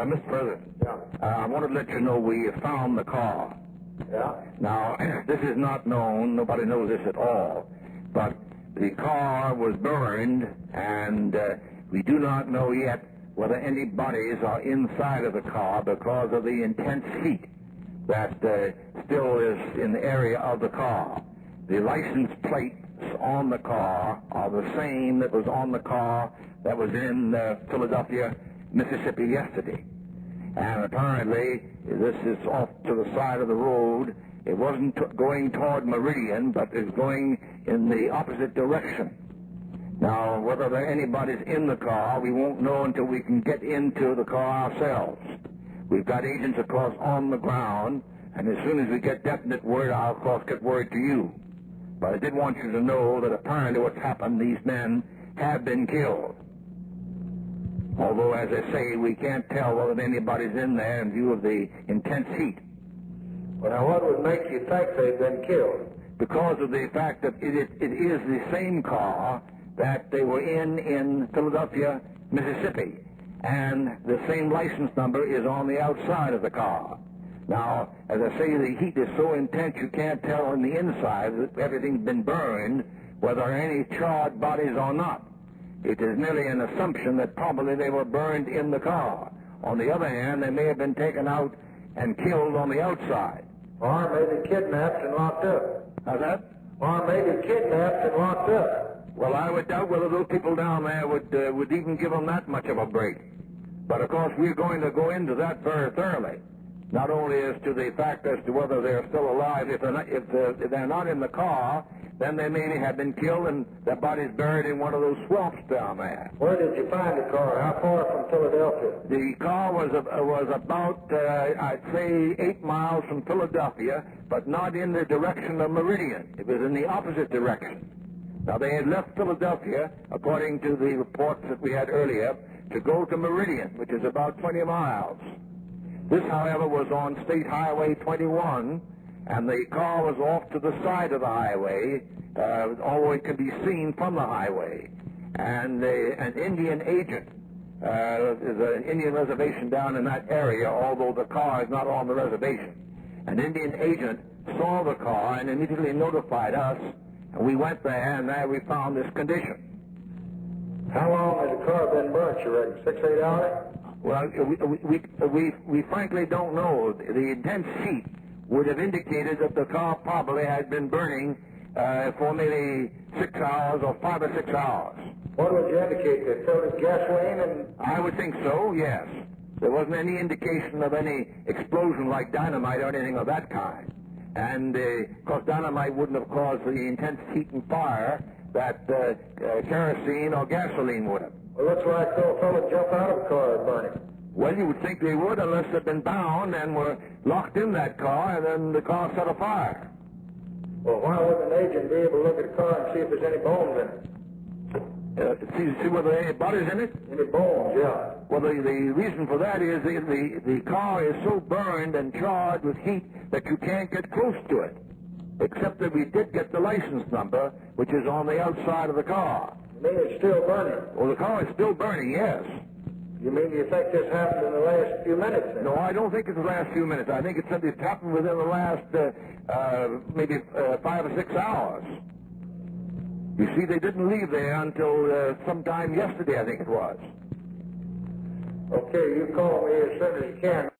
Mr. President. Yeah. I wanted to let you know we found the car. Yeah. Now, this is not known. Nobody knows this at all. But the car was burned, and we do not know yet whether any bodies are inside of the car because of the intense heat that still is in the area of the car. The license plates on the car are the same that was on the car that was in Philadelphia, Mississippi yesterday. And apparently, this is off to the side of the road. It wasn't going toward Meridian, but is going in the opposite direction. Now, whether there anybody's in the car, we won't know until we can get into the car ourselves. We've got agents, of course, on the ground, and as soon as we get definite word, I'll, of course, get word to you. But I did want you to know that apparently what's happened, these men have been killed. Although, as I say, we can't tell whether anybody's in there in view of the intense heat. Well, now, what would make you think they've been killed? Because of the fact that it is the same car that they were in Philadelphia, Mississippi. And the same license number is on the outside of the car. Now, as I say, the heat is so intense you can't tell on the inside that everything's been burned, whether there are any charred bodies or not. It is merely an assumption that probably they were burned in the car. On the other hand, they may have been taken out and killed on the outside. Or maybe kidnapped and locked up. How's that? Or maybe kidnapped and locked up. Well, I would doubt whether those people down there would even give them that much of a break. But, of course, we're going to go into that very thoroughly. Not only as to the fact as to whether they're still alive. If they're not in the car, then they may have been killed and their bodies buried in one of those swamps down there. Where did you find the car? How far from Philadelphia? The car was about, I'd say, 8 miles from Philadelphia, but not in the direction of Meridian. It was in the opposite direction. Now, they had left Philadelphia, according to the reports that we had earlier, to go to Meridian, which is about 20 miles. This, however, was on State Highway 21, and the car was off to the side of the highway, although it could be seen from the highway. And an Indian agent, there's an Indian reservation down in that area, although the car is not on the reservation. An Indian agent saw the car and immediately notified us, and we went there, and there we found this condition. How long has the car been burnt, you reckon? 6, 8 hours? Well, we frankly don't know. The intense heat would have indicated that the car probably had been burning for maybe 6 hours or 5 or 6 hours. What would you indicate? They filled with gasoline and... I would think so, yes. There wasn't any indication of any explosion like dynamite or anything of that kind. And, of course, dynamite wouldn't have caused the intense heat and fire that kerosene or gasoline would have. Well, looks like they'll fellow jump out of the car and burn it. Well, you would think they would unless they'd been bound and were locked in that car and then the car set afire. Well, why wouldn't an agent be able to look at the car and see if there's any bones in it? See whether there are any bodies in it? Any bones, yeah. Well, the reason for that is the car is so burned and charred with heat that you can't get close to it. Except that we did get the license number, which is on the outside of the car. You mean it's still burning? Well, the car is still burning, yes. You mean you think this happened in the last few minutes then? No, I don't think it's the last few minutes. I think it's happened within the last maybe 5 or 6 hours. You see, they didn't leave there until sometime yesterday, I think it was. Okay, you call me as soon as you can.